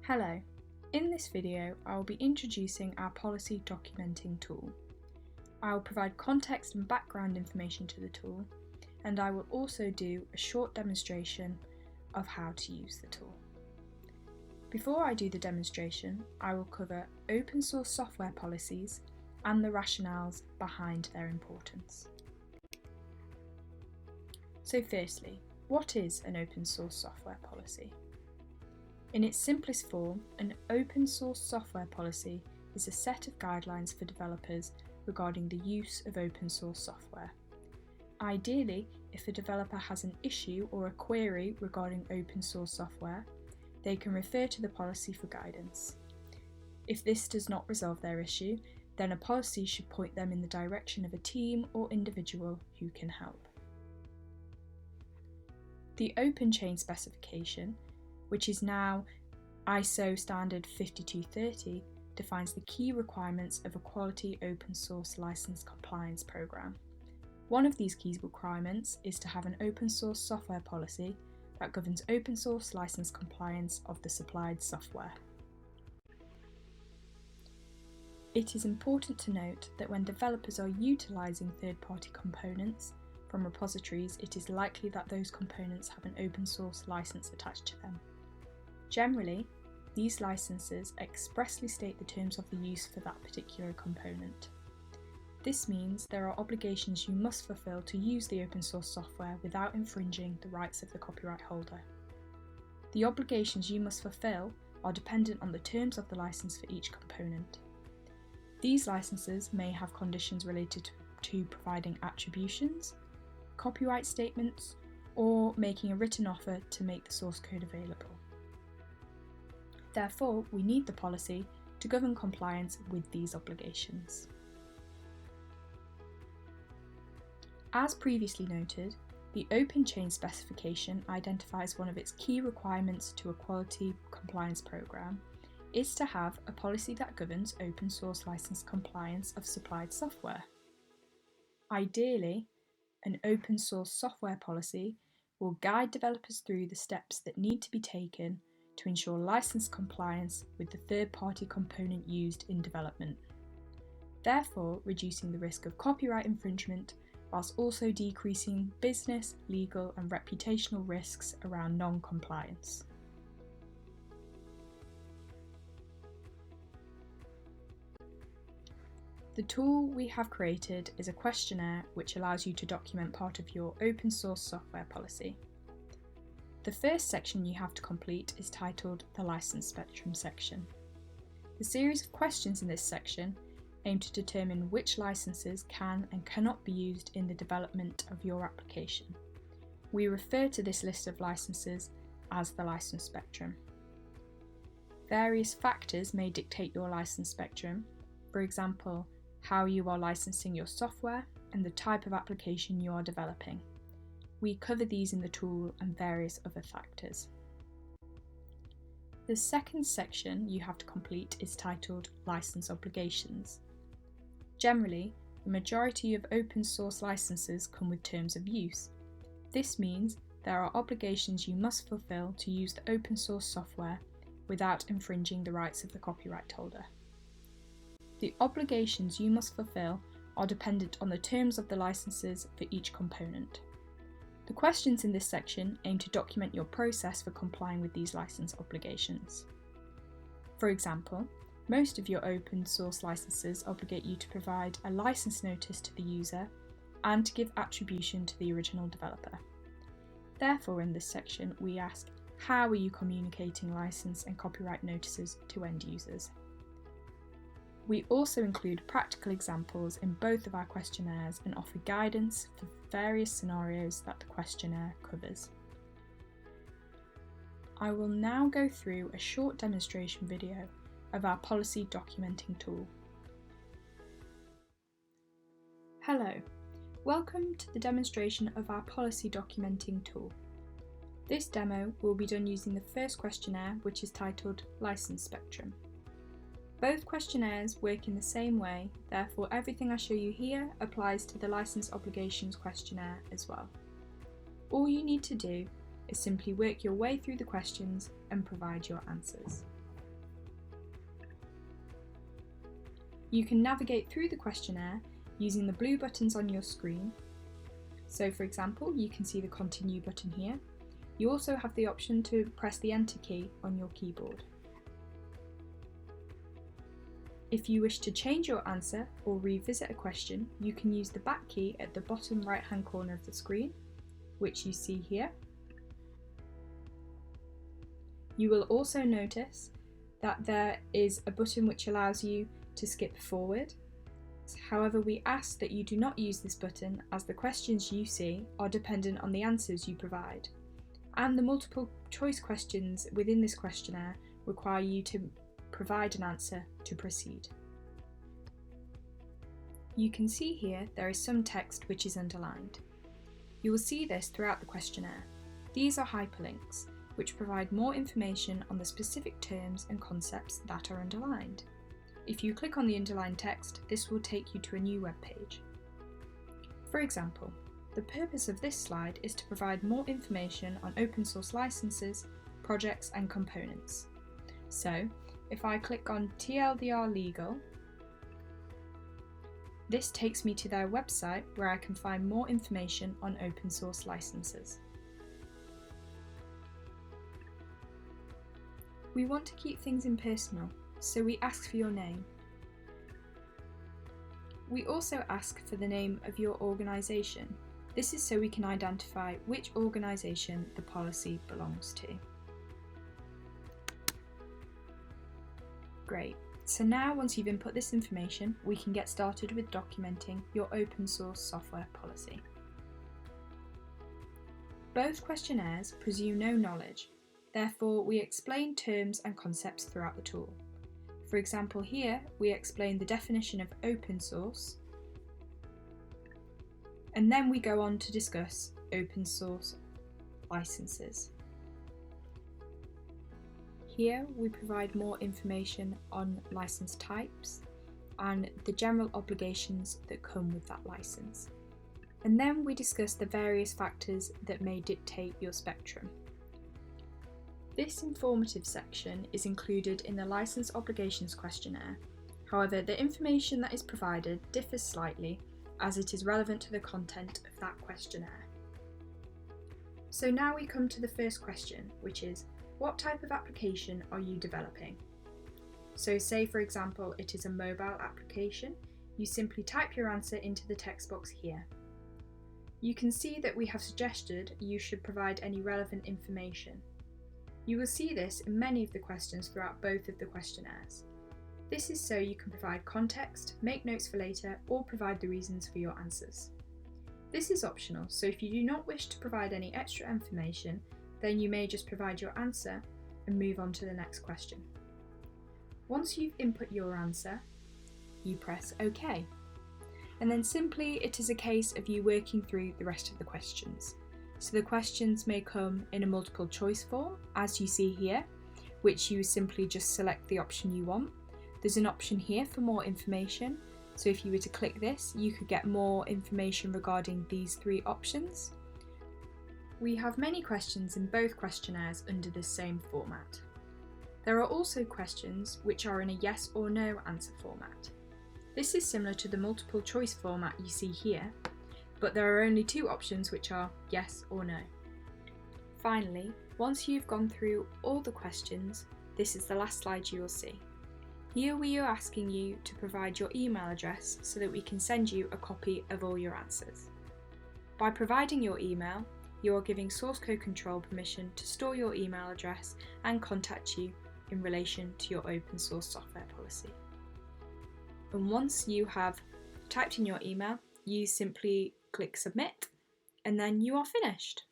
Hello, in this video I will be introducing our policy documenting tool. I will provide context and background information to the tool, and I will also do a short demonstration of how to use the tool. Before I do the demonstration, I will cover open source software policies and the rationales behind their importance. So firstly, what is an open source software policy? In its simplest form, an open source software policy is a set of guidelines for developers regarding the use of open source software. Ideally, if a developer has an issue or a query regarding open source software, they can refer to the policy for guidance. If this does not resolve their issue, then a policy should point them in the direction of a team or individual who can help. The OpenChain specification, which is now ISO standard 5230, defines the key requirements of a quality open source license compliance program. One of these key requirements is to have an open source software policy that governs open source license compliance of the supplied software. It is important to note that when developers are utilising third-party components from repositories, it is likely that those components have an open source license attached to them. Generally, these licenses expressly state the terms of the use for that particular component. This means there are obligations you must fulfill to use the open source software without infringing the rights of the copyright holder. The obligations you must fulfill are dependent on the terms of the license for each component. These licenses may have conditions related to providing attributions, copyright statements, or making a written offer to make the source code available. Therefore, we need the policy to govern compliance with these obligations. As previously noted, the OpenChain specification identifies one of its key requirements to a quality compliance program is to have a policy that governs open source license compliance of supplied software. Ideally, an open source software policy will guide developers through the steps that need to be taken to ensure license compliance with the third-party component used in development, therefore reducing the risk of copyright infringement whilst also decreasing business, legal and reputational risks around non-compliance. The tool we have created is a questionnaire which allows you to document part of your open source software policy. The first section you have to complete is titled the License Spectrum section. The series of questions in this section aim to determine which licenses can and cannot be used in the development of your application. We refer to this list of licenses as the license spectrum. Various factors may dictate your license spectrum, for example, how you are licensing your software and the type of application you are developing. We cover these in the tool and various other factors. The second section you have to complete is titled License Obligations. Generally, the majority of open source licenses come with terms of use. This means there are obligations you must fulfill to use the open source software without infringing the rights of the copyright holder. The obligations you must fulfill are dependent on the terms of the licenses for each component. The questions in this section aim to document your process for complying with these license obligations. For example, most of your open source licenses obligate you to provide a license notice to the user and to give attribution to the original developer. Therefore, in this section, we ask, how are you communicating license and copyright notices to end users? We also include practical examples in both of our questionnaires and offer guidance for various scenarios that the questionnaire covers. I will now go through a short demonstration video of our policy documenting tool. Hello, welcome to the demonstration of our policy documenting tool. This demo will be done using the first questionnaire, which is titled License Spectrum. Both questionnaires work in the same way, therefore everything I show you here applies to the License Obligations questionnaire as well. All you need to do is simply work your way through the questions and provide your answers. You can navigate through the questionnaire using the blue buttons on your screen. So for example, you can see the Continue button here. You also have the option to press the Enter key on your keyboard. If you wish to change your answer or revisit a question, you can use the back key at the bottom right-hand corner of the screen, which you see here. You will also notice that there is a button which allows you to skip forward. However, we ask that you do not use this button as the questions you see are dependent on the answers you provide, and the multiple choice questions within this questionnaire require you to provide an answer to proceed. You can see here there is some text which is underlined. You will see this throughout the questionnaire. These are hyperlinks, which provide more information on the specific terms and concepts that are underlined. If you click on the underlined text, this will take you to a new web page. For example, the purpose of this slide is to provide more information on open source licenses, projects and components. So, if I click on TLDR Legal, this takes me to their website where I can find more information on open source licenses. We want to keep things impersonal, so we ask for your name. We also ask for the name of your organisation. This is so we can identify which organisation the policy belongs to. Great. So now once you've input this information, we can get started with documenting your open source software policy. Both questionnaires presume no knowledge, therefore we explain terms and concepts throughout the tool. For example, here we explain the definition of open source, and then we go on to discuss open source licenses. Here we provide more information on license types and the general obligations that come with that license. And then we discuss the various factors that may dictate your spectrum. This informative section is included in the License Obligations questionnaire. However, the information that is provided differs slightly as it is relevant to the content of that questionnaire. So now we come to the first question, which is, what type of application are you developing? So say for example it is a mobile application, you simply type your answer into the text box here. You can see that we have suggested you should provide any relevant information. You will see this in many of the questions throughout both of the questionnaires. This is so you can provide context, make notes for later, or provide the reasons for your answers. This is optional, so if you do not wish to provide any extra information, then you may just provide your answer and move on to the next question. Once you've input your answer, you press OK. And then simply it is a case of you working through the rest of the questions. So the questions may come in a multiple choice form, as you see here, which you simply just select the option you want. There's an option here for more information. So if you were to click this, you could get more information regarding these three options. We have many questions in both questionnaires under this same format. There are also questions which are in a yes or no answer format. This is similar to the multiple choice format you see here, but there are only two options which are yes or no. Finally, once you've gone through all the questions, this is the last slide you will see. Here we are asking you to provide your email address so that we can send you a copy of all your answers. By providing your email, you are giving source code control permission to store your email address and contact you in relation to your open source software policy. And once you have typed in your email, you simply click submit and then you are finished.